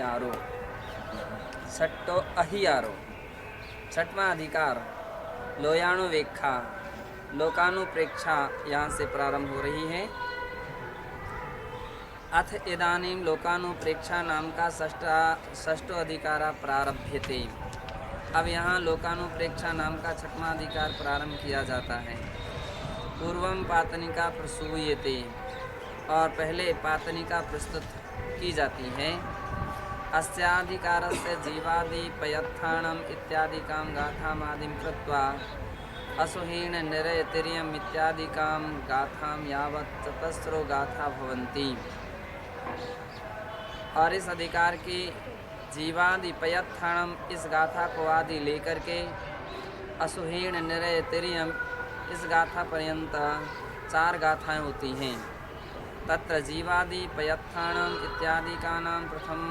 अहियारो। छठो अहियारो। छठवां अधिकार लोयानुवेक्षा, लोकानुप्रेक्षा यहाँ से प्रारंभ हो रही है। अथ इदानीं लोकानुप्रेक्षा नाम का षष्ठो अधिकार प्रारभ्यते। अब यहाँ लोकानुप्रेक्षा नाम का छठवां अधिकार प्रारंभ किया जाता है। पूर्वम पातनिका प्रसूयते, और पहले पातनिका प्रस्तुत की जाती है। अस्याधिकारस्य जीवादि पयत्थाणम इत्यादिकां गाथामादिं कृत्वा असुहीन निरयतिर्यम् इत्यादिकां गाथां यावत् चतस्रो गाथा भवन्ति। और इस अधिकार की जीवादि पयत्थाणम, इस गाथा को आदि लेकर के असुहीन निरयतिर्यम्, इस गाथा पर्यंत 4 गाथाएं होती हैं। तत्र जीवादि पयत्थाणम इत्यादिकानां प्रथम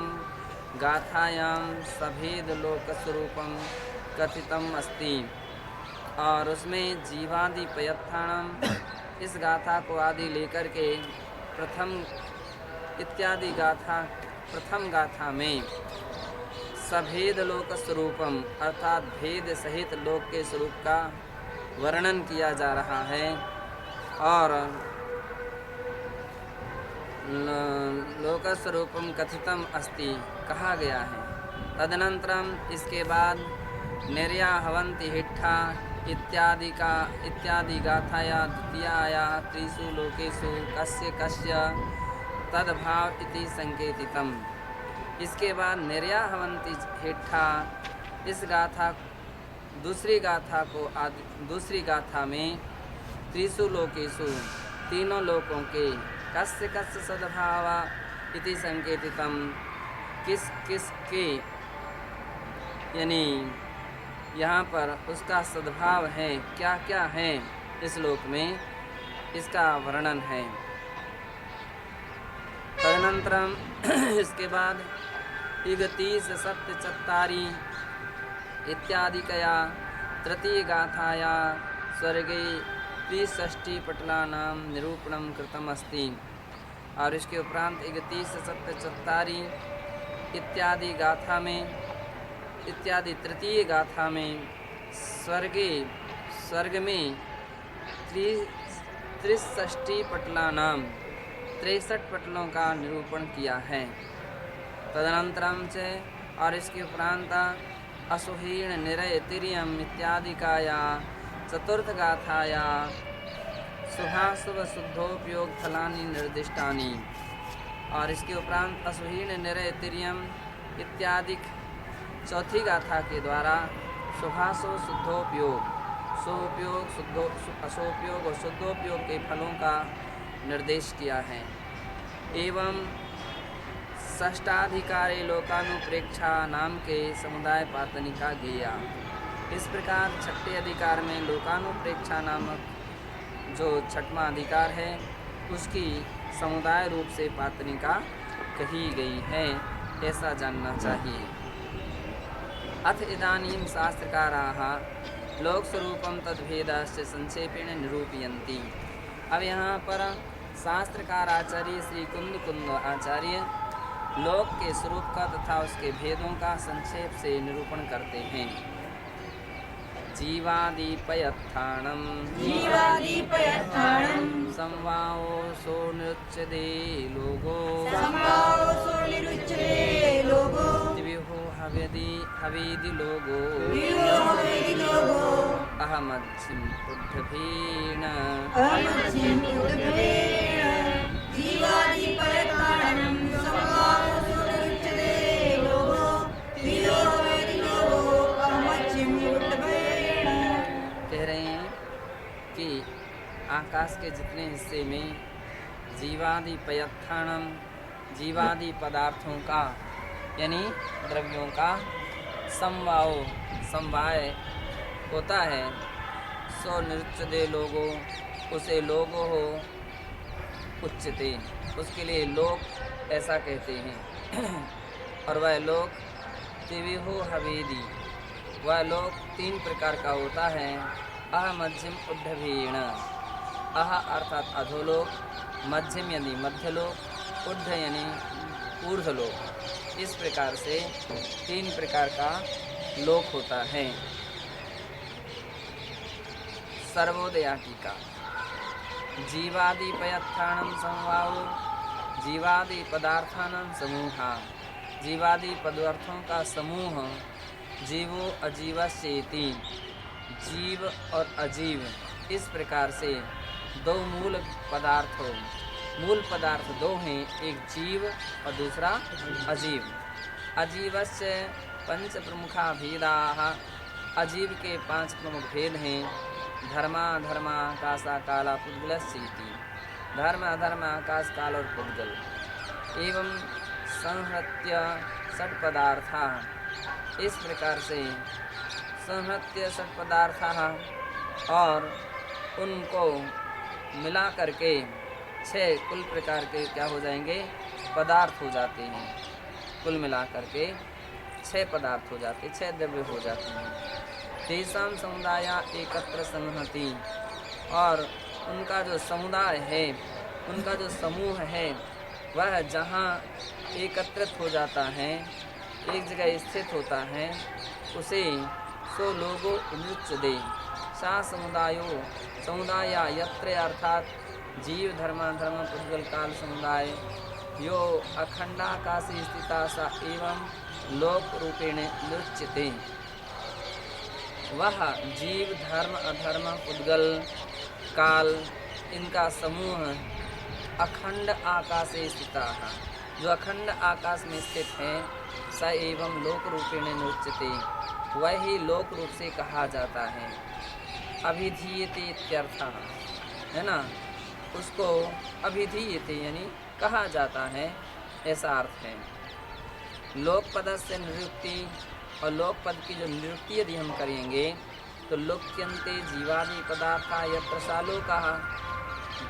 गाथायां सभेद लोकस्वरूपम कथितम अस्ति। और उसमें जीवादि पयत्थाणम, इस गाथा को आदि लेकर के प्रथम इत्यादि गाथा, प्रथम गाथा में सभेद लोक स्वरूपम, अर्थात भेद सहित लोक के स्वरूप का वर्णन किया जा रहा है। और लोकस्वरूपम कथितम अस्ति, कहा गया है। तदनंतरम, इसके बाद निर्याहवंति हिट्ठा इत्यादि गाथाया द्वितीयाया त्रिषु लोकेषु कस्य कस्य तद्भाव इति संकेतितम। इसके बाद निर्याहवंति हिट्ठा, इस गाथा, दूसरी गाथा में त्रिषु लोकेषु, तीनों लोकों के, कस्य कस्य सद्भावा इति संकेतितम, किस किस के, यानी यहाँ पर उसका सद्भाव है, क्या क्या है इस लोक में, इसका वर्णन है। तदनंतरम इसके बाद इगतीस सत्य चत्तारी इत्यादिकया तृतीय गाथाया स्वर्गे त्रिषष्टि पटलानां निरूपणं कृतम् अस्ति। और इसके उपरांत इगतीस सत्य चत्तारी इत्यादि गाथा में, इत्यादि तृतीय गाथा में स्वर्ग में त्रिषष्टि पटलानां, 63 पटलों का निरूपण किया है। तदनंतरम से, और इसके उपरांत असुहीन निरयतिर्यम् इत्यादिकाया चतुर्थ गाथाया शुभाशुभ शुद्धोपयोग फलानि निर्दिष्टानि। और इसके उपरांत असुहीन निरयतिर्यम् इत्यादि चौथी गाथा के द्वारा शुभाशुभ शुद्धोपयोग, शुभोपयोग, अशुभोपयोग और शुद्धोपयोग के फलों का निर्देश किया है। एवं षष्ठाधिकारे लोकानुप्रेक्षा नाम के समुदाय पातनिका गेया। इस प्रकार छठे अधिकार में लोकानुप्रेक्षा नामक जो छठवां अधिकार है, उसकी समुदाय रूप से पातनिका कही गई है, ऐसा जानना चाहिए। अथ इदानीं शास्त्रकाराः लोकस्वरूपं तद्भेदस्य संक्षेपेण निरूपयन्ति। अब यहाँ पर शास्त्रकार आचार्य श्री कुंद आचार्य लोक के स्वरूप का तथा उसके भेदों का संक्षेप से निरूपण करते हैं। जीवादिपयत्थाणं संवाओ सो नृत्यदे लोगो दिव्यो हवेदि लोगो अहमज्जिम उद्धभेन कह रहे हैं कि आकाश के जितने हिस्से में जीवादि पयत्थाणम, जीवादि पदार्थों का यानी द्रव्यों का समवाय होता है, सो नृत्य दे लोगो, उसे लोगो हो उच्चते, उसके लिए लोग ऐसा कहते हैं। और वह लोग दिव्यो हवेदी, वह लोग 3 प्रकार का होता है। अह मध्यम उद्धभीण, अह अर्थात अधोलोक, मध्यम यानी मध्यलोक, उड्ढ यानी ऊर्ध्वलोक। इस प्रकार से 3 प्रकार का लोक होता है। सर्वोदया टीका। जीवादि पयत्थानं समवायो जीवादि पदार्थानां समूहा। जीवादि पदार्थों का समूह जीवो अजीवस्येति। जीव और अजीव इस प्रकार से 2 मूल पदार्थ 2 हैं, एक जीव और दूसरा अजीव। अजीवस्य 5 प्रमुखा भेदाः। अजीव के 5 प्रमुख भेद हैं। धर्म आकाशा काला पुद्गलस्येति। धर्म अधर्म आकाश काल और पुद्गल। एवं संहृत्य 6 पदार्थाः। इस प्रकार से संहृत्य 6 पदार्थाः और उनको मिला करके 6 कुल प्रकार के क्या हो जाएंगे, पदार्थ हो जाते हैं। कुल मिला करके 6 पदार्थ हो जाते, 6 द्रव्य हो जाते हैं। तेषां समुदाय एकत्र संहति। और उनका जो समुदाय है, उनका जो समूह है, वह जहाँ एकत्रित हो जाता है, एक जगह स्थित होता है, उसे सो लोगो उच्यते। सा समुदाय यत्र अर्थात जीव धर्म पुद्गल काल समुदाय यो अखंडाकाशे स्थिता सा एवं लोक रूपेण लुच्यते। वह जीव धर्म अधर्म पुद्गल काल इनका समूह अखंड आकाशे स्थिता है, जो अखंड आकाश में स्थित है, स एवं लोक रूपेण लुच्यते, वही लोक रूप से कहा जाता है। अभिधीयते इत्यर्थः, है ना, उसको अभिधीयते यानी कहा जाता है, ऐसा अर्थ है। लोक पद से निरुक्ति, और लोक पद की जो निरुक्ति यदि हम करेंगे तो लोक्यन्ते जीवादि पदार्था यत्र सा लोकः।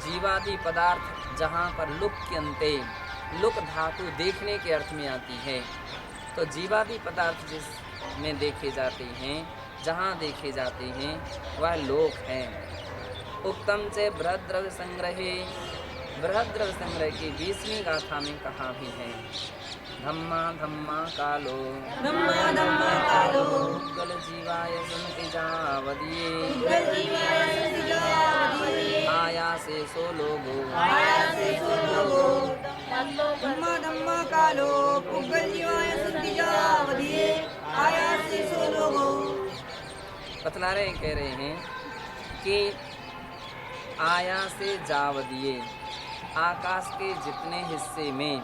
जीवादि पदार्थ जहाँ पर लुक्यन्ते, लुक धातु देखने के अर्थ में आती है, तो जीवादि पदार्थ जिसमें देखे जाते हैं, जहाँ देखे जाते हैं, वह लोक है। उक्तम से बृहद्रव्य संग्रहे, बृहद्रव्य संग्रह की 20वीं गाथा में कहा भी है। धम्मा कालो पुद्गल जीवाय संतिजावदिये आयासे सो लोगो। धम्मा कालो पुद्गल जीवाय संतिजावदिये आयासे सो लोगो। बतला रहे, कह रहे हैं कि आया से जावदिये, आकाश के जितने हिस्से में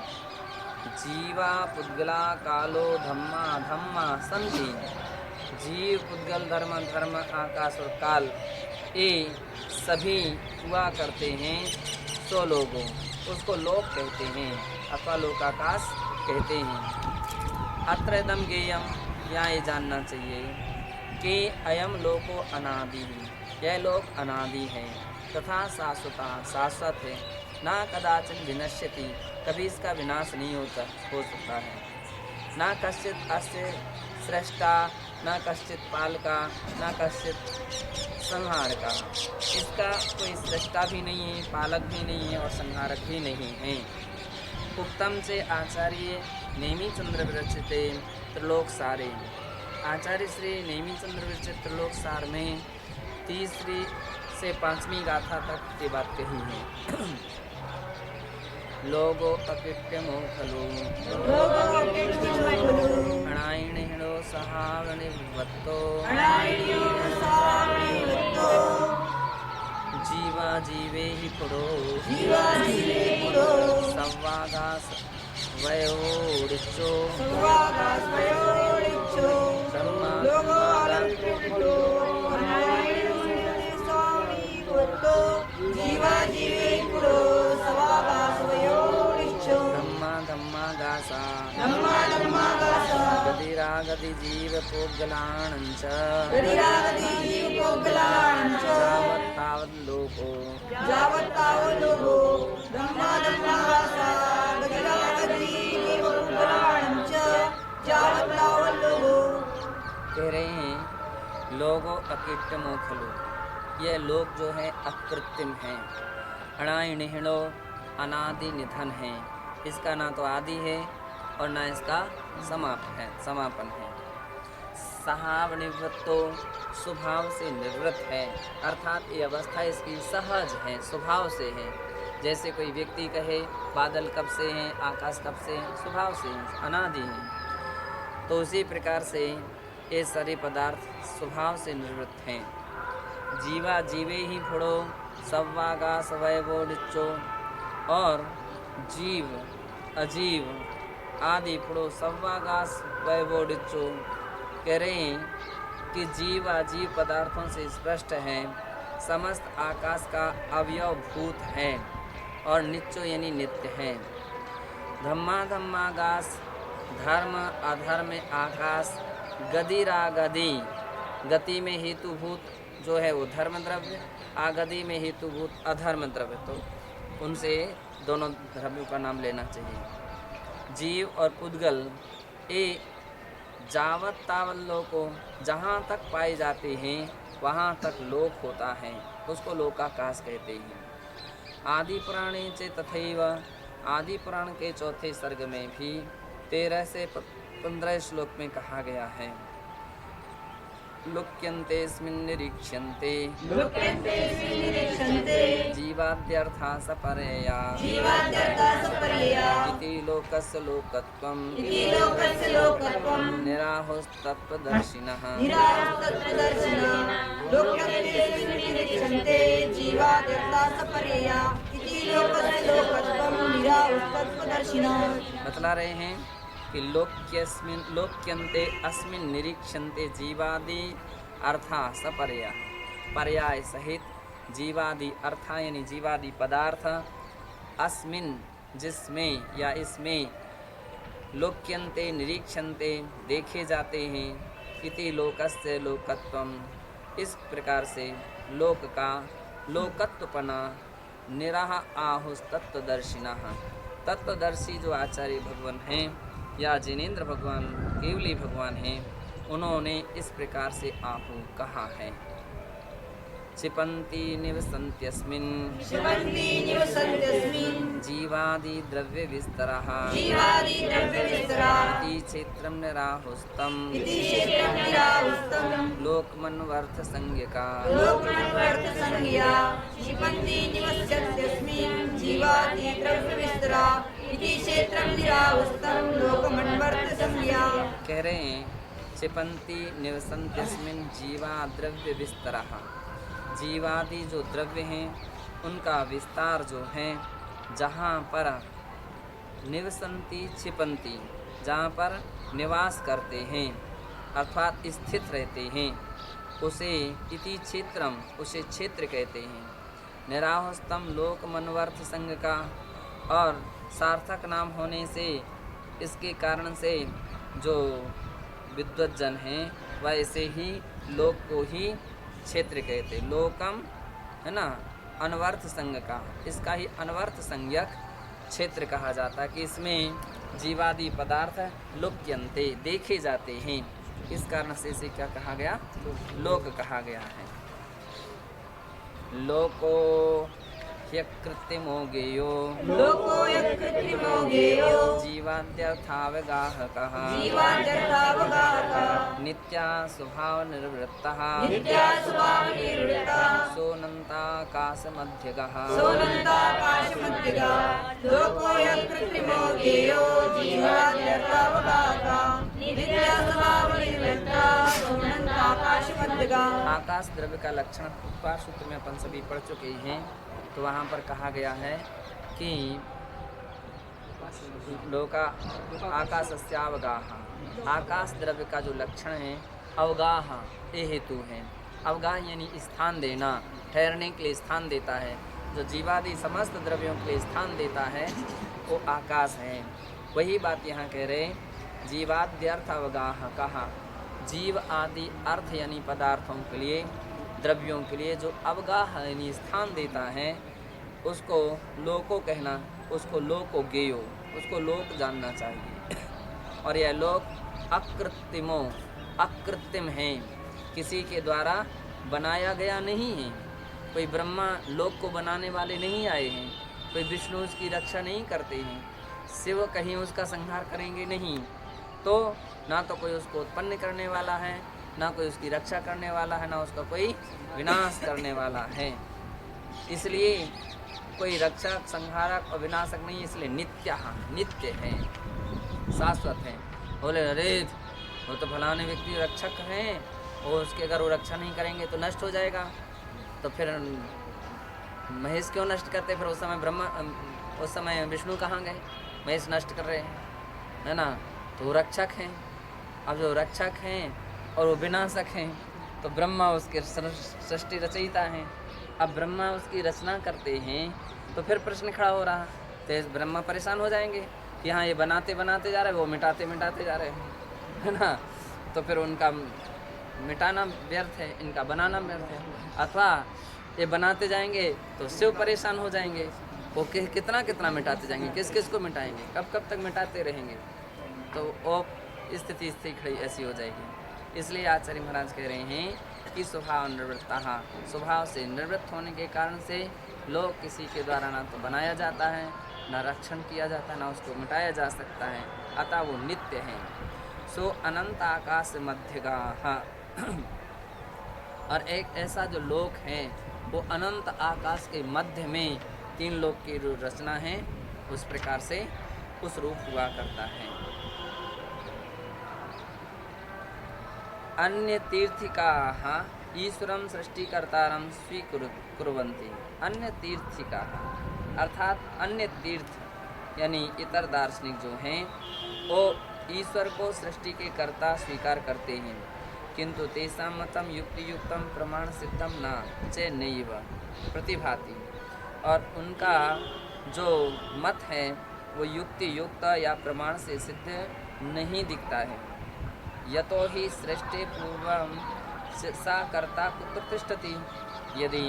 जीवा पुद्गला कालो धम्मा धम्मा संति, जीव पुद्गल धर्म आकाश और काल ये सभी हुआ करते हैं, सो लोगों उसको लोक कहते हैं अथवा लोकाकाश कहते हैं। अत्र इदं ज्ञेयं, यहाँ ये जानना चाहिए कि अयम लोको अनादि, यह लोक अनादि है, तथा शाश्वत है, ना कदाचित विनश्यति, कभी इसका विनाश नहीं हो सकता है। ना कश्चित अस्य सृष्टा, ना कश्चित पालका, ना कश्चित संहारका, इसका कोई सृष्टा भी नहीं है, पालक भी नहीं है और संहारक भी नहीं है। उत्तम से आचार्य नेमिचंद्र विरचिते त्रिलोक सारे, आचार्य श्री नेमिचंद्र विरचित त्रिलोक सार में 3री से 5वीं गाथा तक ये बात कही है। लोगो अकिट्यमो खलु अणायिणिणो सहावनिवत्तो जीवा जीवे हि पुरो संवागास वयोरिच्चो गति जीव पोग्गलाणंच जावत् लोको कह रहे हैं लोगो अकृत्रिमो खलु, यह लोक जो है अकृत्रिम है। अणायिणिणो अनादि निधन है, इसका ना तो आदि है और न इसका समापन है। सहाव निवृत्तो स्वभाव से निवृत्त है, अर्थात ये अवस्था इसकी सहज है, स्वभाव से है। जैसे कोई व्यक्ति कहे बादल कब से हैं, आकाश कब से हैं, स्वभाव से हैं, अनादि हैं। तो उसी प्रकार से ये सारे पदार्थ स्वभाव से निवृत्त हैं। जीवा जीवे ही फुड़ो सव्वागा सवैवो डिच्चो, और जीव अजीव आदि फुड़ो सव्वागा सवैवो डिच्चो। कह रहे हैं कि जीव अजीव पदार्थों से स्पष्ट है, समस्त आकाश का अवयव भूत है और नित्यो यानी नित्य है। धम्मागास धर्म अधर्म आकाश, गदिरागदि गति में हेतुभूत जो है वो धर्म द्रव्य, आगदि में हेतुभूत अधर्म द्रव्य, तो उनसे दोनों द्रव्यों का नाम लेना चाहिए। जीव और पुद्गल ये जावत तावत लोको, जहाँ तक पाए जाते हैं वहाँ तक लोक होता है, उसको लोकाकाश कहते हैं। आदि पुराणे चे तथैव, आदि पुराण के चौथे सर्ग में भी 13 से 15 श्लोक में कहा गया है। लुक्यन्तेऽस्मिन् निरीक्ष्यन्ते जीवाद्यर्था सपरेया इति लोकस्य लोकत्वम् निराहुस्तत्त्वदर्शिनः। बतला रहे हैं कि लोक्यन्ते अस्मिन् निरीक्षन्ते जीवादि अर्था सपर्या, पर्याय सहित जीवादि अर्था यानी जीवादि पदार्थ, अस्मिन् जिसमें या इसमें, लोक्यन्ते निरीक्षन्ते देखे जाते हैं, इति लोकस्य लोकत्वम इस प्रकार से लोक का लोकत्वपना, निराह आहुस तत्वदर्शिनः तत्वदर्शी जो आचार्य भगवान हैं या जिनेन्द्र भगवान केवली भगवान हैं, उन्होंने इस प्रकार से आहु कहा है। क्षिपन्ति निवसन्त्यस्मिन् जीवादि द्रव्य विस्तरः इति क्षेत्रं निराहुस्तम् लोकमन्वर्थ संज्ञका। कह रहे हैं क्षिपन्ति निवसन्त्यस्मिन् जीवा द्रव्य विस्तरः, जीवादि जो द्रव्य हैं उनका विस्तार जो है, जहाँ पर निवसन्ति क्षिपन्ति, जहाँ पर निवास करते हैं अर्थात स्थित रहते हैं, उसे इति क्षेत्रम उसे क्षेत्र कहते हैं। निराहुस्तम लोक मनवर्थ संघ का, और सार्थक नाम होने से इसके कारण से जो विद्वज्जन हैं वह ऐसे ही लोक को ही क्षेत्र कहते, लोकम है ना, अनवर्थ संज्ञ का, इसका ही अनवर्थ संज्ञक क्षेत्र कहा जाता है कि इसमें जीवादि पदार्थ लोक्यन्ते देखे जाते हैं, इस कारण से इसे क्या कहा गया, लोक कहा गया है। लोको ह्यकृत्रिमो गेयो जीवाद्यर्थावगाहकः नित्या स्वभाव निवृत्तः सोऽनन्ताकाशमध्यगः। आकाश द्रव्य का लक्षण उत्पाद सूत्र में अपन सभी पढ़ चुके हैं, तो वहाँ पर कहा गया है कि लोका आकाशस्यावगाह, आकाश द्रव्य का जो लक्षण है अवगाह ये हेतु है। अवगाह यानी स्थान देना, ठहरने के लिए स्थान देता है। जो जीवादि समस्त द्रव्यों के लिए स्थान देता है वो आकाश है। वही बात यहाँ कह रहे, जीवाद्यर्थ अवगाह कहा, जीव आदि अर्थ यानी पदार्थों के लिए, द्रव्यों के लिए जो अवगाह यानी स्थान देता है उसको लोको कहना, उसको लोको गेयो, उसको लोक जानना चाहिए। और यह लोक अकृत्रिमो, अकृत्रिम है, किसी के द्वारा बनाया गया नहीं है। कोई ब्रह्मा लोक को बनाने वाले नहीं आए हैं, कोई विष्णु उसकी रक्षा नहीं करते हैं। शिव कहीं उसका संहार करेंगे नहीं, तो ना तो कोई उसको उत्पन्न करने वाला है, ना कोई उसकी रक्षा करने वाला है, ना उसका कोई विनाश करने वाला है। इसलिए कोई रक्षक, संहारक और विनाशक नहीं, इसलिए नित्य है, शाश्वत है। बोले अरे वो तो फलाने व्यक्ति रक्षक हैं और उसके अगर वो रक्षा नहीं करेंगे तो नष्ट हो जाएगा, तो फिर महेश क्यों नष्ट करते? फिर उस समय विष्णु कहाँ गए? महेश नष्ट कर रहे हैं, है ना? तो वो रक्षक हैं। अब जो रक्षक हैं और वो विनाशक हैं, तो ब्रह्मा उसके सृष्टि रचयिता हैं। अब ब्रह्मा उसकी रचना करते हैं, तो फिर प्रश्न खड़ा हो रहा, तो ब्रह्मा परेशान हो जाएंगे कि हाँ ये बनाते बनाते जा रहे हैं, वो मिटाते मिटाते जा रहे हैं, है ना? तो फिर उनका मिटाना व्यर्थ है, इनका बनाना व्यर्थ है। अथवा ये बनाते जाएंगे तो शिव परेशान हो जाएंगे, वो कितना कितना मिटाते जाएंगे, किस किस को मिटाएंगे, कब कब तक मिटाते रहेंगे, तो वो स्थिति खड़ी ऐसी हो जाएगी। इसलिए आचार्य महाराज कह रहे हैं कि स्वभाव निवृत्ता, स्वभाव से निवृत्त होने के कारण से लोग किसी के द्वारा ना तो बनाया जाता है, ना रक्षण किया जाता है, ना उसको मिटाया जा सकता है, अतः वो नित्य है। सो अनंत आकाश मध्यगाः और एक ऐसा जो लोक है वो अनंत आकाश के मध्य में 3 लोक की जो रचना है उस प्रकार से उस रूप हुआ करता है। अन्य तीर्थिकाः ईश्वरं सृष्टिकर्तारं स्वीकुर्वन्ति। अन्य तीर्थिकाः अर्थात अन्य तीर्थ यानी इतर दार्शनिक जो हैं वो ईश्वर को सृष्टि के कर्ता स्वीकार करते हैं, किंतु तेषां मतं युक्तियुक्तं प्रमाण सिद्धं न च नैव प्रतिभाति। और उनका जो मत है वो युक्ति युक्त या प्रमाण से सिद्ध नहीं दिखता है। यतो ही सृष्टि पूर्वं सा कर्ता कुत्र तिष्ठति। यदि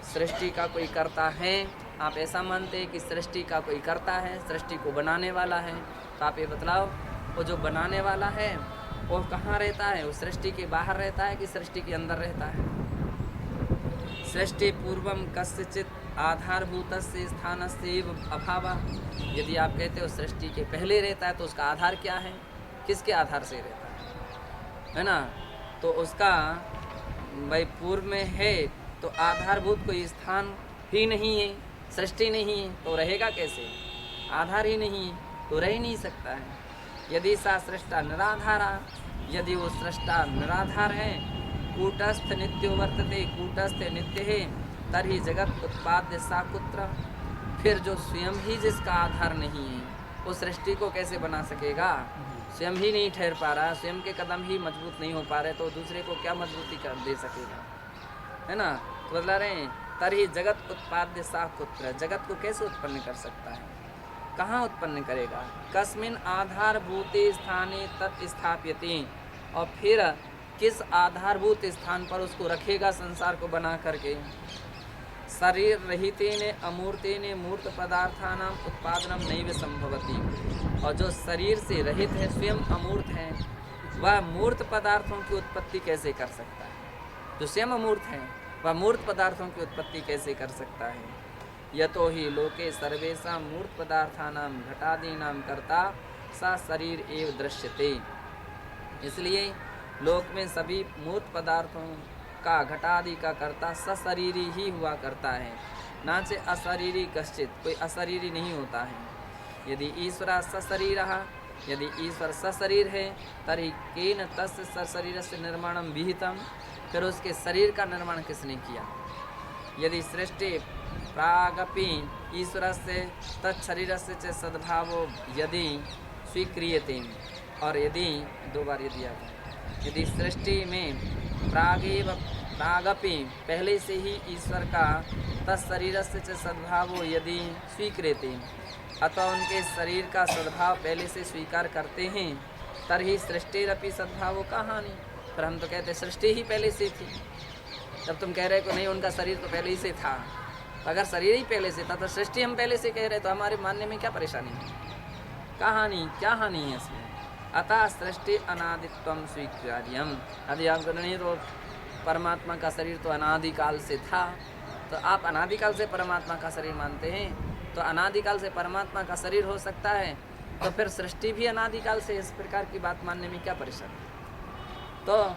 सृष्टि का कोई कर्ता है, आप ऐसा मानते हैं कि सृष्टि का कोई कर्ता है, सृष्टि को बनाने वाला है, तो आप ये बतलाओ वो जो बनाने वाला है वो कहाँ रहता है? वो सृष्टि के बाहर रहता है कि सृष्टि के अंदर रहता है? सृष्टि पूर्वम कस्यचित आधारभूतस्य स्थानस्य अभावः। यदि आप कहते हो सृष्टि के पहले रहता है तो उसका आधार क्या है? किसके आधार से रहता है ना? तो उसका भाई पूर्व में है तो आधारभूत कोई स्थान ही नहीं है, सृष्टि नहीं है, तो रहेगा कैसे? आधार ही नहीं है तो रह ही नहीं सकता है। यदि सा सृष्टा निराधारा, यदि वो सृष्टा निराधार है, कूटस्थ नित्यो वर्तते, कूटस्थ नित्य है, तर्हि जगत उत्पाद्य सा कुत्र। फिर जो स्वयं ही जिसका आधार नहीं है वो सृष्टि को कैसे बना सकेगा? स्वयं ही नहीं ठहर पा रहा, स्वयं के कदम ही मजबूत नहीं हो पा रहे, तो दूसरे को क्या मजबूती कर दे सकेगा, है ना? तो बतला रहे हैं तर्हि जगत उत्पाद्य सा कुत्र। जगत को कैसे उत्पन्न कर सकता है? कहाँ उत्पन्न करेगा? कस्मिन आधारभूते स्थाने तत् स्थाप्यते। और फिर किस आधारभूत स्थान पर उसको रखेगा संसार को बना करके? शरीर रहितेन अमूर्तेन मूर्त पदार्थानाम उत्पादनम नैव संभवति। और जो शरीर से रहित है, स्वयं अमूर्त है, वह मूर्त पदार्थों की उत्पत्ति कैसे कर सकता है? जो स्वयं अमूर्त है वह मूर्त पदार्थों की उत्पत्ति कैसे कर सकता है? यतो ही लोके सर्वेषां मूर्त पदार्थानां घटादीनां कर्ता सा शरीर एव दृश्यते। इसलिए लोक में सभी मूर्त पदार्थों का घटादि का कर्ता सशरीरी ही हुआ करता है, ना चे अशरीरी कश्चित, कोई अशरीरी नहीं होता है। यदि ईश्वर सशरीरः, यदि ईश्वर सशरीर है, तर्हि केन तस्य सशरीरस्य निर्माणं विहितं। फिर उसके शरीर का निर्माण किसने किया? यदि सृष्टि प्रागपि ईश्वरस्य तत्शरीरस्य च सद्भावो यदि स्वीक्रियते। और यदि 2 बार यदि आता है, यदि सृष्टि में प्रागपि पहले से ही ईश्वर का तत्शरीरस्य च सद्भावो यदि स्वीक्रियते, अतः उनके शरीर का सद्भाव पहले से स्वीकार करते हैं, तर्हि सृष्टिरपि सद्भावो का हानि। पर हम तो कहते सृष्टि ही पहले से थी। जब तुम कह रहे हो कि नहीं उनका शरीर तो पहले ही से था, तो अगर शरीर ही पहले से था तो सृष्टि हम पहले से कह रहे, तो हमारे मानने में क्या परेशानी है? कहानी क्या हानि है इसमें? अतः सृष्टि अनादित्वम स्वीकार्यम। यदि आपको नहीं तो परमात्मा का शरीर तो अनादिकाल से था, तो आप अनादिकाल से परमात्मा का शरीर मानते हैं, तो अनादिकाल से परमात्मा का शरीर हो सकता है, तो फिर सृष्टि भी अनादिकाल से। इस प्रकार की बात मानने में क्या परेशानी। तो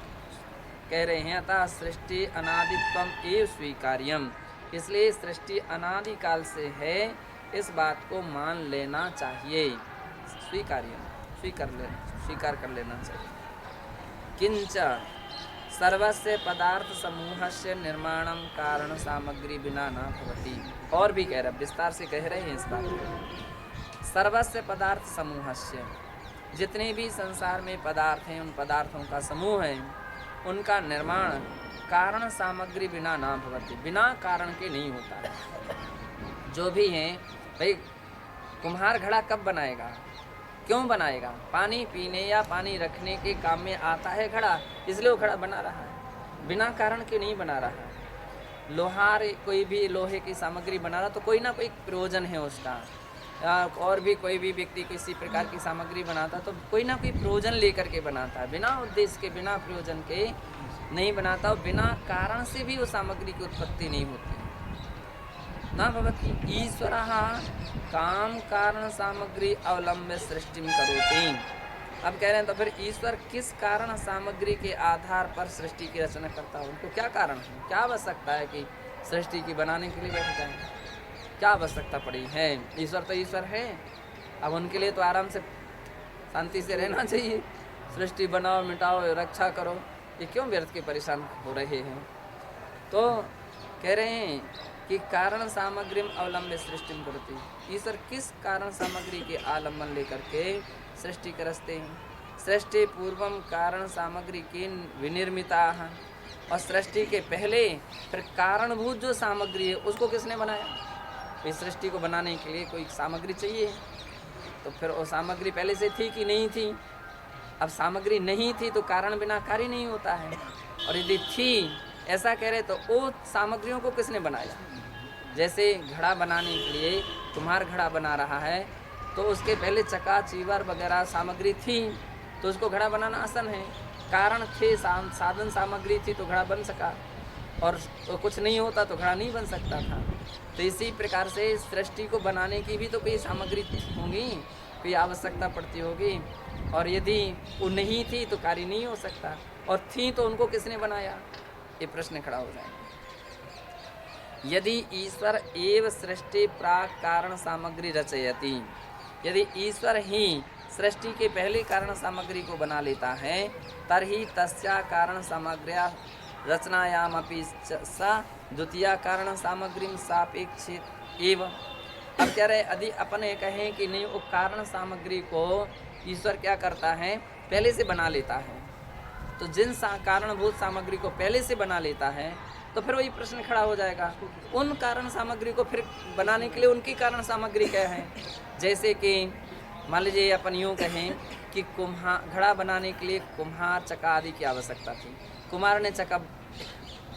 कह रहे हैं अतः सृष्टि अनादित्वम एव स्वीकार्यम, इसलिए सृष्टि अनादिकाल से है, इस बात को मान लेना चाहिए। स्वीकार कर लेना चाहिए। किंच सर्वस्य पदार्थ समूहस्य निर्माणम कारण सामग्री बिना न भवति। और भी कह रहे, विस्तार से कह रहे हैं इस बात को। सर्वस्य पदार्थ समूहस्य, जितने भी संसार में पदार्थ हैं, उन पदार्थों का समूह है, उनका निर्माण कारण सामग्री बिना ना भवति, बिना कारण के नहीं होता है। जो भी हैं भाई, कुम्हार घड़ा कब बनाएगा, क्यों बनाएगा? पानी पीने या पानी रखने के काम में आता है घड़ा, इसलिए वो घड़ा बना रहा है, बिना कारण के नहीं बना रहा है। लोहार कोई भी लोहे की सामग्री बना रहा तो कोई ना कोई प्रयोजन है उसका। और भी कोई भी व्यक्ति किसी प्रकार की सामग्री बनाता तो कोई ना कोई प्रयोजन लेकर के बनाता है, बिना उद्देश्य के बिना प्रयोजन के नहीं बनाता। और बिना कारण से भी वो सामग्री की उत्पत्ति नहीं होती ना भवति। ईश्वरः काम कारण सामग्री अवलंब्य सृष्टि करोति। अब कह रहे हैं तो फिर ईश्वर किस कारण सामग्री के आधार पर सृष्टि की रचना करता है? उनको क्या कारण है, क्या आवश्यकता है कि सृष्टि की बनाने के लिए बैठ जाए? क्या आवश्यकता पड़ी है? ईश्वर तो ईश्वर है, अब उनके लिए तो आराम से शांति से रहना चाहिए। सृष्टि बनाओ, मिटाओ, रक्षा करो, ये क्यों व्यर्थ के परेशान हो रहे हैं? तो कह रहे हैं कि कारण सामग्री अवलंबे सृष्टि करती। ईश्वर किस कारण सामग्री के आलम्बन लेकर के सृष्टि कर रचते हैं? सृष्टि पूर्वम कारण सामग्री की विनिर्मिता, और सृष्टि के पहले फिर कारणभूत जो सामग्री है उसको किसने बनाया? इस सृष्टि को बनाने के लिए कोई सामग्री चाहिए, तो फिर वो सामग्री पहले से थी कि नहीं थी? अब सामग्री नहीं थी तो कारण बिना कार्य नहीं होता है, और यदि थी ऐसा कह रहे तो वो सामग्रियों को किसने बनाया? जैसे घड़ा बनाने के लिए कुम्हार घड़ा बना रहा है तो उसके पहले चक्का चीवर वगैरह सामग्री थी तो उसको घड़ा बनाना आसान है। कारण थे, साधन सामग्री थी तो घड़ा बन सका, और तो कुछ नहीं होता तो घड़ा नहीं बन सकता था। तो इसी प्रकार से सृष्टि को बनाने की भी तो कोई सामग्री होगी, कोई आवश्यकता पड़ती होगी, और यदि वो नहीं थी तो कार्य नहीं हो सकता, और थी तो उनको किसने बनाया? ये प्रश्न खड़ा हो जाएगा। यदि ईश्वर एव सृष्टि प्राक कारण सामग्री रचयति, यदि ईश्वर ही सृष्टि के पहले कारण सामग्री को बना लेता है, तर्हि तस्या कारण सामग्र्या रचनायामपि सा द्वितीय कारण सामग्री सापेक्षित एव। अब कह रहे यदि अपन ये कहें कि नहीं, वो कारण सामग्री को ईश्वर क्या करता है? पहले से बना लेता है। तो जिन कारणभूत सामग्री को पहले से बना लेता है तो फिर वही प्रश्न खड़ा हो जाएगा, उन कारण सामग्री को फिर बनाने के लिए उनकी कारण सामग्री क्या है? जैसे कि मान लीजिए अपन यूँ कहें कि घड़ा बनाने के लिए कुम्हार चक्का आदि की आवश्यकता थी।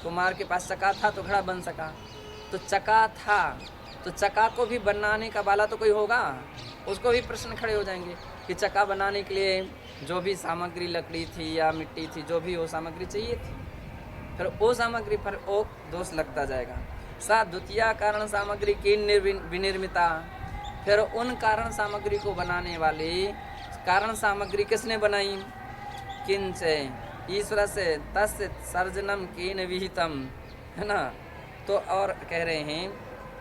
कुम्हार के पास चक्का था तो घड़ा बन सका। तो चक्का था तो चक्का को भी बनाने का वाला तो कोई होगा, उसको भी प्रश्न खड़े हो जाएंगे कि चक्का बनाने के लिए जो भी सामग्री लकड़ी थी या मिट्टी थी, जो भी वो सामग्री चाहिए थी, फिर वो सामग्री पर वो दोष लगता जाएगा। सा द्वितीय कारण सामग्री की विनिर्मिता, फिर उन कारण सामग्री को बनाने वाली कारण सामग्री किसने बनाई? किंच ईश्वर से तस्य सर्जनम केन विहितम, है ना। तो और कह रहे हैं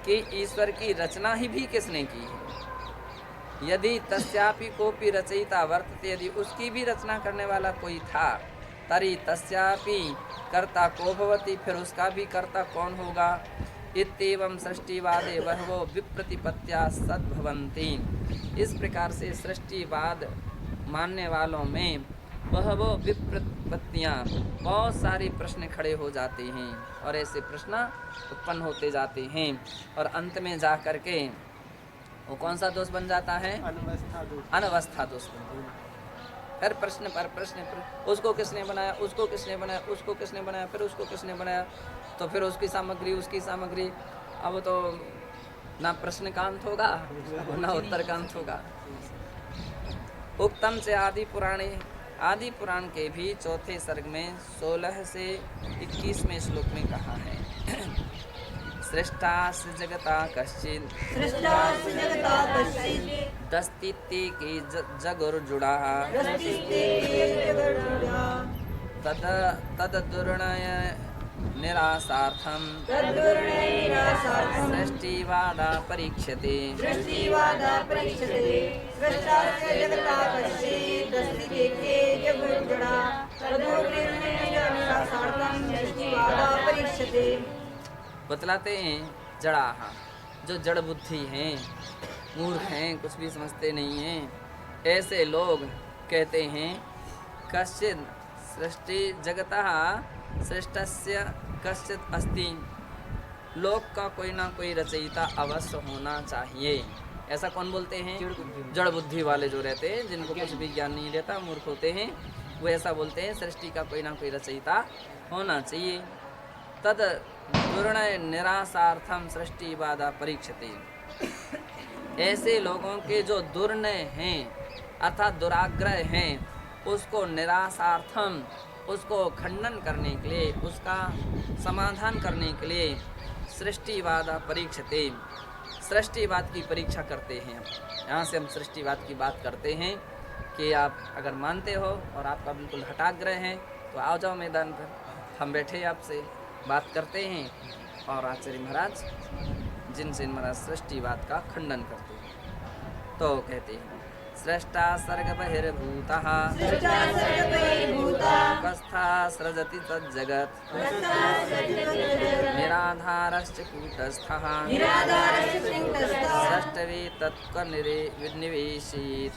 कि ईश्वर की रचना ही भी किसने की है? यदि तस्यापि कोपि रचयिता वर्तते, यदि उसकी भी रचना करने वाला कोई था, तरी तस्यापि कर्ता को भवति, फिर उसका भी कर्ता कौन होगा? इत्येवं सृष्टिवादे बहवो विप्रतिपत्त्या सद्भवन्ति। इस प्रकार से सृष्टिवाद मानने वालों में बहवो विप्रतिपत्तियाँ, बहुत सारे प्रश्न खड़े हो जाते हैं, और ऐसे प्रश्न उत्पन्न होते जाते हैं, और अंत में जा कर के वो कौन सा दोष बन जाता है? अनवस्था दोष बन जाता है। हर प्रश्न पर प्रश्न पर उसको किसने बनाया, उसको किसने बनाया, उसको किसने बनाया, फिर उसको किसने बनाया, तो फिर उसकी सामग्री, उसकी सामग्री। अब तो ना प्रश्न का अंत होगा ना उत्तर का अंत होगा। उक्तम से आदि पुराण के भी चौथे सर्ग में 16 से 21वें श्लोक में कहा है, सृष्टास्य जगता कश्चित् सृष्टास्य जगता कश्चित् दस्तित्ते के जगुर्जुड़ा दस्तिस्ते जगर्जुड़ा तदुर्णय निरासार्थम तद्वर्णैरासार्थं सृष्टिवादा परीक्षते सृष्टिवादा परीक्षते सृष्टास्य जगता कश्चित् दस्तिस्ते जगर्जुड़ा तद्वर्णैरासार्थं सृष्टिवादा परीक्षते। बतलाते हैं जड़ाहा, जो जड़ बुद्धि हैं, मूर्ख हैं, कुछ भी समझते नहीं हैं, ऐसे लोग कहते हैं कश्चित् सृष्टि जगतः सृष्टस्य कश्चित् अस्ति, लोक का कोई ना कोई रचयिता अवश्य होना चाहिए। ऐसा कौन बोलते हैं? जड़ बुद्धि वाले जो रहते हैं, जिनको कुछ भी ज्ञान नहीं रहता, मूर्ख होते हैं, वो ऐसा बोलते हैं सृष्टि का कोई ना कोई रचयिता होना चाहिए। तद दुर्णय निरासार्थम सृष्टि बाधा परीक्षते। ऐसे लोगों के जो दुर्नय हैं अर्थात दुराग्रह हैं, उसको निरासार्थम, उसको खंडन करने के लिए, उसका समाधान करने के लिए सृष्टिवाद परीक्षते, सृष्टिवाद की परीक्षा करते हैं। यहाँ से हम सृष्टिवाद की बात करते हैं कि आप अगर मानते हो और आपका बिल्कुल हठाग्रह है तो आओ जाओ मैदान पर, हम बैठे आपसे बात करते हैं। और आचार्य महाराज जिनसे महाराज सृष्टिवाद का खंडन करते हैं तो कहते हैं सृष्टा सर्ग बहिर्भूतः कस्था सृजति तज्जगत् निराधारश्च कूटस्थः सृष्टवे तत्कनिवेशित।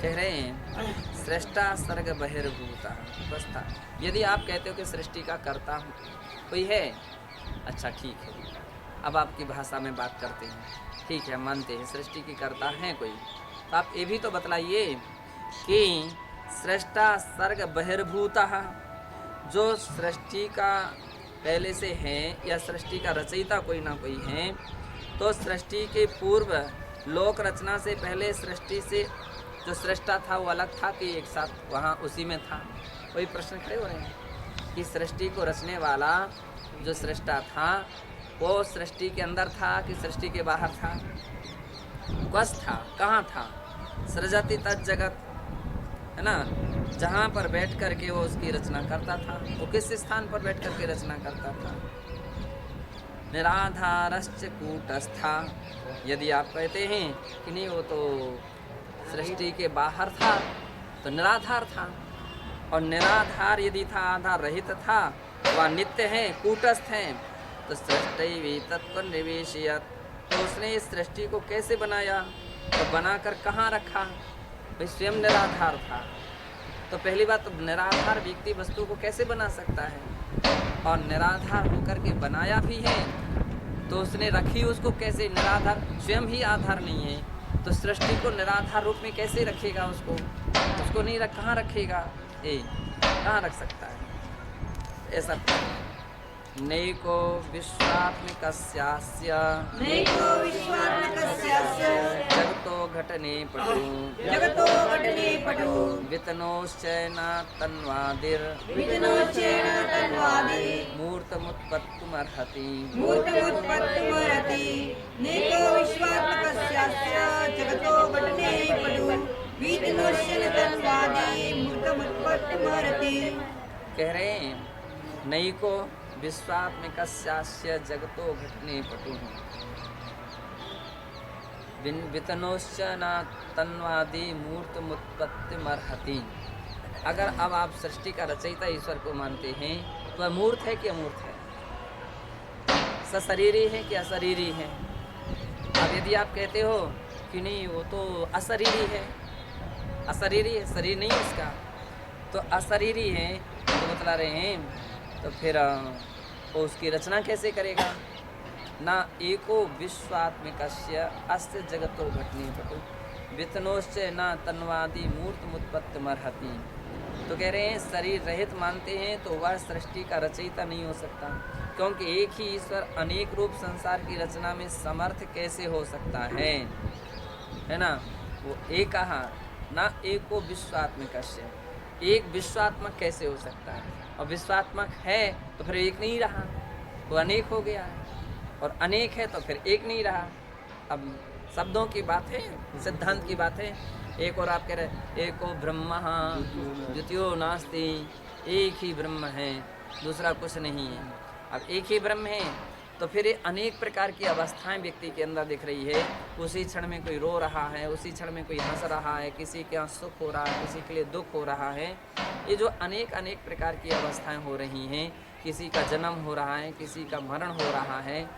कह रहे हैं सृष्टा सर्ग बहिर्भूता अवस्था। यदि आप कहते हो कि सृष्टि का कर्ता कोई है, अच्छा ठीक है, अब आपकी भाषा में बात करते हैं, ठीक है, मानते हैं सृष्टि की कर्ता है कोई, तो आप ये भी तो बतलाइए कि सृष्टा सर्ग बहिर्भूता, जो सृष्टि का पहले से है या सृष्टि का रचयिता कोई ना कोई है, तो सृष्टि के पूर्व लोक रचना से पहले सृष्टि से जो सृष्टा था वो अलग था कि एक साथ वहाँ उसी में था? वही प्रश्न खड़े हो रहे हैं कि सृष्टि को रचने वाला जो सृष्टा था वो सृष्टि के अंदर था कि सृष्टि के बाहर था? कस था, कहाँ था? सृजति तत् जगत, है ना, जहाँ पर बैठ कर के वो उसकी रचना करता था। वो किस स्थान पर बैठ कर के रचना करता था? निराधारश्च कूटस्था। यदि आप कहते हैं कि नहीं वो तो सृष्टि के बाहर था तो निराधार था, और निराधार यदि था, आधार रहित था, वह नित्य है, कूटस्थ है, तो सृष्टि तत्व निवेशियत। तो उसने इस सृष्टि को कैसे बनाया? तो बनाकर कहाँ रखा? भाई स्वयं निराधार था, तो पहली बात तो निराधार व्यक्ति वस्तु को कैसे बना सकता है? और निराधार होकर के बनाया भी है तो उसने रखी उसको कैसे? निराधार स्वयं ही आधार नहीं है, तो सृष्टि को निराधार रूप में कैसे रखेगा? उसको नहीं रख, कहाँ रखेगा? कहाँ रख सकता है? ऐसा नैको विश्वात्मिकस्यास्य जगतो घटने पटु वितनोश्चैन तन्वादिर मूर्तमुत्पत्तुमर्हति। नैको विश्वात्मकस्यास्य जगतो घटने पटु वितनोश्चैन तन्वादि मूर्तमुत्पत्तुमर्हति। कह रहे हैं नैको विश्वात्मिकस्यास्य जगतो घटने पटु वितनोश्च न तन्वादि मूर्तमुत्पत्तिमर्हति। अगर अब आप सृष्टि का रचयिता ईश्वर को मानते हैं तो वह मूर्त है कि अमूर्त है? सशरीरी है कि अशरीरी है? अब यदि आप कहते हो कि नहीं वो तो अशरीरी है, अशरीरी है, शरीर नहीं है इसका, तो अशरीरी है तो बतला रहे हैं, तो फिर वो उसकी रचना कैसे करेगा? ना एको विश्वात्मिकस्य अस्य जगतो घटने पटु वितनोश्च न तन्वादि मूर्तमुत्पत्तिमर्हति। तो कह रहे हैं शरीर रहित मानते हैं तो वह सृष्टि का रचयिता नहीं हो सकता, क्योंकि एक ही ईश्वर अनेक रूप संसार की रचना में समर्थ कैसे हो सकता है ना? वो एक न एको विश्वात्मकस्य, एक विश्वात्मक कैसे हो सकता है? और विश्वात्मक है तो फिर एक नहीं रहा, वो अनेक हो गया है, और अनेक है तो फिर एक नहीं रहा। अब शब्दों की बात है, सिद्धांत की बात है। एक और आप कह रहे एको ब्रह्म द्वितीयो नास्ति, एक ही ब्रह्म है, दूसरा कुछ नहीं है। अब एक ही ब्रह्म है तो फिर ये अनेक प्रकार की अवस्थाएं व्यक्ति के अंदर दिख रही है। उसी क्षण में कोई रो रहा है, उसी क्षण में कोई हंस रहा है, किसी के यहाँ सुख हो रहा है, किसी के लिए दुख हो रहा है। ये जो अनेक अनेक प्रकार की अवस्थाएं हो रही हैं, किसी का जन्म हो रहा है, किसी का मरण हो रहा है।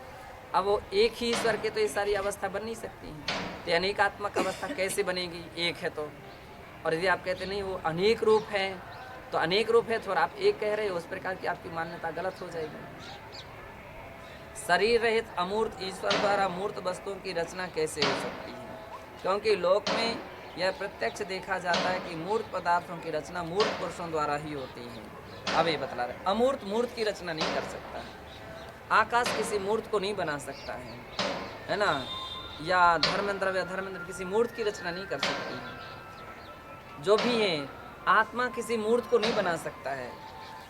अब वो एक ही ईश्वर के तो ये सारी अवस्था बन नहीं सकती हैं। तो अनेकात्मक अवस्था कैसे बनेगी? एक है तो। और यदि आप कहते नहीं वो अनेक रूप है, तो अनेक रूप है तो आप एक कह रहे हो, उस प्रकार की आपकी मान्यता गलत हो जाएगी। शरीर रहित अमूर्त ईश्वर द्वारा मूर्त वस्तुओं की रचना कैसे हो सकती है? क्योंकि लोक में यह प्रत्यक्ष देखा जाता है कि मूर्त पदार्थों की रचना मूर्त पुरुषों द्वारा ही होती है। अब ये बतला रहे, अमूर्त मूर्त की रचना नहीं कर सकता। आकाश किसी मूर्त को नहीं बना सकता है ना? या धर्मेंद्र या धर्मेंद्र किसी मूर्त की रचना नहीं कर सकती है। जो भी है, आत्मा किसी मूर्त को नहीं बना सकता है,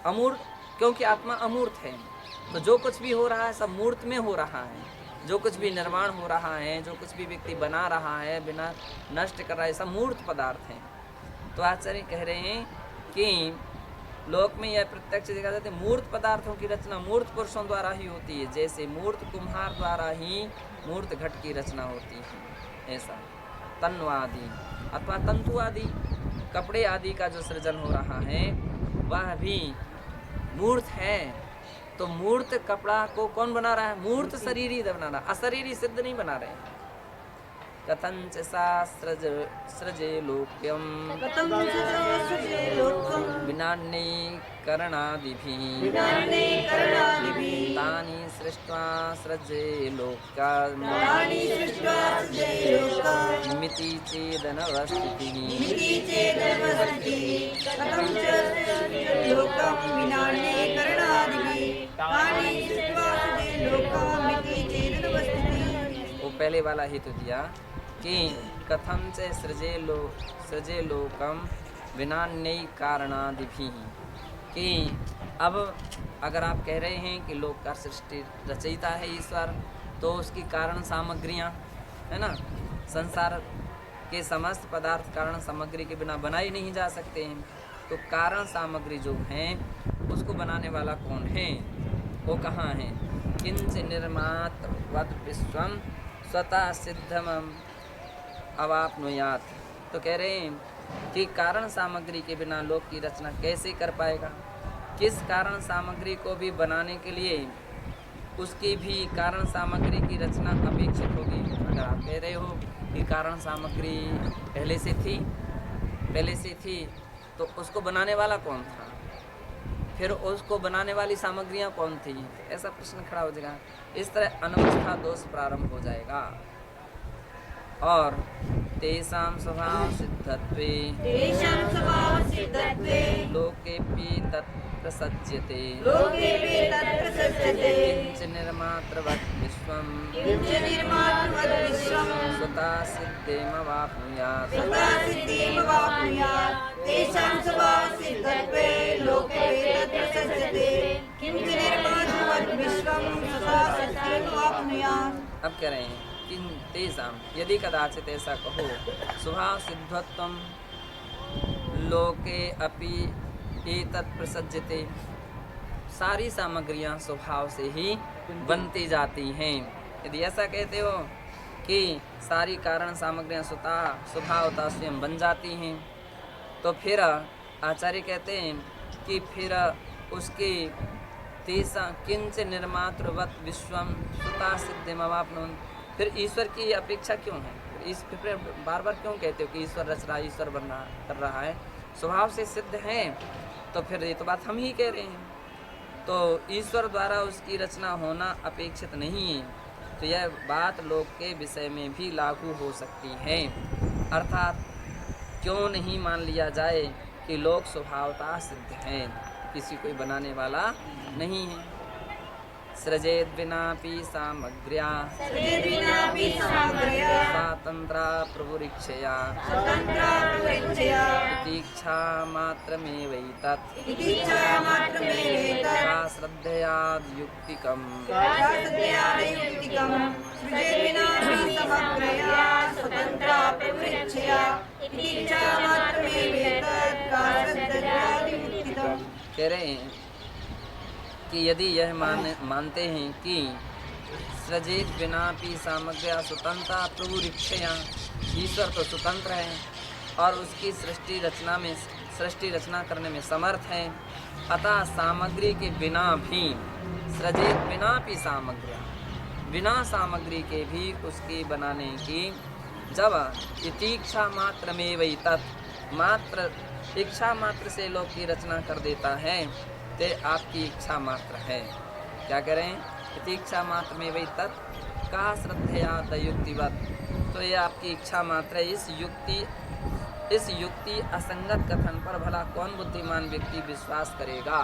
अमूर्त, क्योंकि आत्मा अमूर्त है। तो जो कुछ भी हो रहा है सब मूर्त में हो रहा है। जो कुछ भी निर्माण हो रहा है, जो कुछ भी व्यक्ति बना रहा है, बिना नष्ट कर रहा है, सब मूर्त पदार्थ हैं। तो आचार्य कह रहे हैं कि लोक में यह प्रत्यक्ष देखा जाता है, मूर्त पदार्थों की रचना मूर्त पुरुषों द्वारा ही होती है, जैसे मूर्त कुम्हार द्वारा ही मूर्त घट की रचना होती है। ऐसा तन्वादि अथवा तंतु आदि, कपड़े आदि का जो सृजन हो रहा है वह भी मूर्त है। तो मूर्त कपड़ा को कौन बना रहा है? मूर्त शरीर ही बना रहा, अशरीरी सिद्ध नहीं बना रहे हैं। कथंच सा सृजे लोक्यम विनान्यैकरणादिभिः तानि सृष्ट्वा सृजे लोकामिति चेदनवस्थितिः। वो पहले वाला हेतु दिया कि कथम से सृजे लोकम विनान्य कारणादिभिः, कि अब अगर आप कह रहे हैं कि लोक का सृष्टि रचयिता है ईश्वर, तो उसकी कारण सामग्रियां है ना, संसार के समस्त पदार्थ कारण सामग्री के बिना बनाए नहीं जा सकते हैं। तो कारण सामग्री जो हैं उसको बनाने वाला कौन है? वो कहाँ है? किंच निर्मात वद विश्वम स्वतः सिद्धम अवाप्नुयात। तो कह रहे हैं कि कारण सामग्री के बिना लोक की रचना कैसे कर पाएगा? किस कारण सामग्री को भी बनाने के लिए उसकी भी कारण सामग्री की रचना अपेक्षित होगी। अगर आप कह रहे हो कि कारण सामग्री पहले से थी तो उसको बनाने वाला कौन था? फिर उसको बनाने वाली सामग्रियां कौन थी? ऐसा प्रश्न खड़ा हो जाएगा। इस तरह अनवस्था दोष प्रारंभ हो जाएगा। और तेषां स्वभाव सिद्धत्वे लोकेऽपि तत्प्रसज्यते किंच निर्मात्रवत् विश्वं स्वतः सिद्धिमवाप्नुयात्। अब कह रहे हैं किं तेषां, यदि कदाचित ऐसा कहो, स्वभाव सिद्धत्वं लोके अपि एतत् प्रसज्यते, सारी सामग्रियां स्वभाव से ही बनती जाती हैं। यदि ऐसा कहते हो कि सारी कारण सामग्रियां स्वभावतः स्वयं बन जाती हैं, तो फिर आचार्य कहते हैं कि फिर उसके तेषां किंच निर्मातृवत् विश्वं स्वतः सिद्धिमवाप्नुयात्, फिर ईश्वर की अपेक्षा क्यों है? इस फिर बार बार क्यों कहते हो कि ईश्वर रच रहा है, ईश्वर बन रहा कर रहा है? स्वभाव से सिद्ध है तो फिर ये तो बात हम ही कह रहे हैं। तो ईश्वर द्वारा उसकी रचना होना अपेक्षित नहीं है, तो यह बात लोक के विषय में भी लागू हो सकती है। अर्थात क्यों नहीं मान लिया जाए कि लोक स्वभावतः सिद्ध है, किसी कोई बनाने वाला नहीं है। सृजेद् विनापि सामग्र्या सृजेद्विनापि सामग्र्या स्वातन्त्रा प्रभुरीक्षया स्वतन्त्रा प्रवृत्तया प्रतीक्षा मात्रमेवैतत् इच्छामात्रमेवेतत् सा श्रद्धया युक्तिकम् शास्त्रज्ञानयुक्तिकम् सृजेद्विनापि समग्रया स्वतन्त्रा प्रवृत्तया इच्छामात्रमेवेतत् शास्त्रज्ञानयुक्तिकम्। कह रहे हैं कि यदि यह मानते हैं कि सृजित बिनापि सामग्र्या स्वतंत्रता प्रभु रिक्षया, ईश्वर तो स्वतंत्र है और उसकी सृष्टि रचना करने में समर्थ है, अतः सामग्री के बिना भी सृजित बिनापि सामग्र्या, बिना सामग्री के भी उसकी बनाने की जब इच्छा मात्र में वही तत् मात्र इच्छा मात्र से लोक की रचना कर देता है ते आपकी इच्छा मात्र है। क्या करें? इच्छा मात्र में वही तत् का श्रद्धया युक्तिवत, तो ये आपकी इच्छा मात्र है। इस युक्ति असंगत कथन पर भला कौन बुद्धिमान व्यक्ति विश्वास करेगा?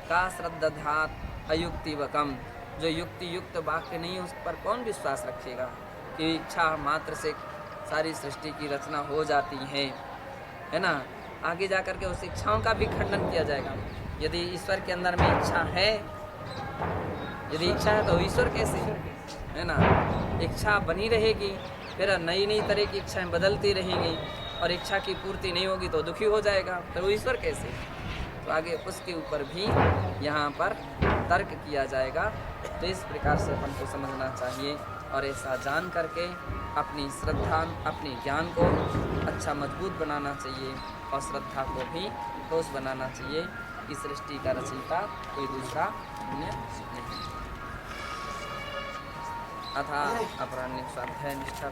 का श्रद्धात अयुक्तिवकम, जो युक्ति युक्त वाक्य नहीं उस पर कौन विश्वास रखेगा कि इच्छा मात्र से सारी सृष्टि की रचना हो जाती है ना। आगे जाकर के उस इच्छाओं का भी खंडन किया जाएगा। यदि ईश्वर के अंदर में इच्छा है, यदि इच्छा है तो ईश्वर कैसे है ना। इच्छा बनी रहेगी, फिर नई नई तरह की इच्छाएं बदलती रहेंगी और इच्छा की पूर्ति नहीं होगी तो दुखी हो जाएगा, तो वो ईश्वर कैसे। तो आगे उसके ऊपर भी यहाँ पर तर्क किया जाएगा। तो इस प्रकार से अपन को समझना चाहिए और ऐसा जान करके अपनी श्रद्धा, अपने ज्ञान को अच्छा मजबूत बनाना चाहिए और श्रद्धा को भी ठोस बनाना चाहिए कि सृष्टि का रचयिता कोई दूसरा नहीं। अथा अपराह्न स्वाध्याय निष्ठा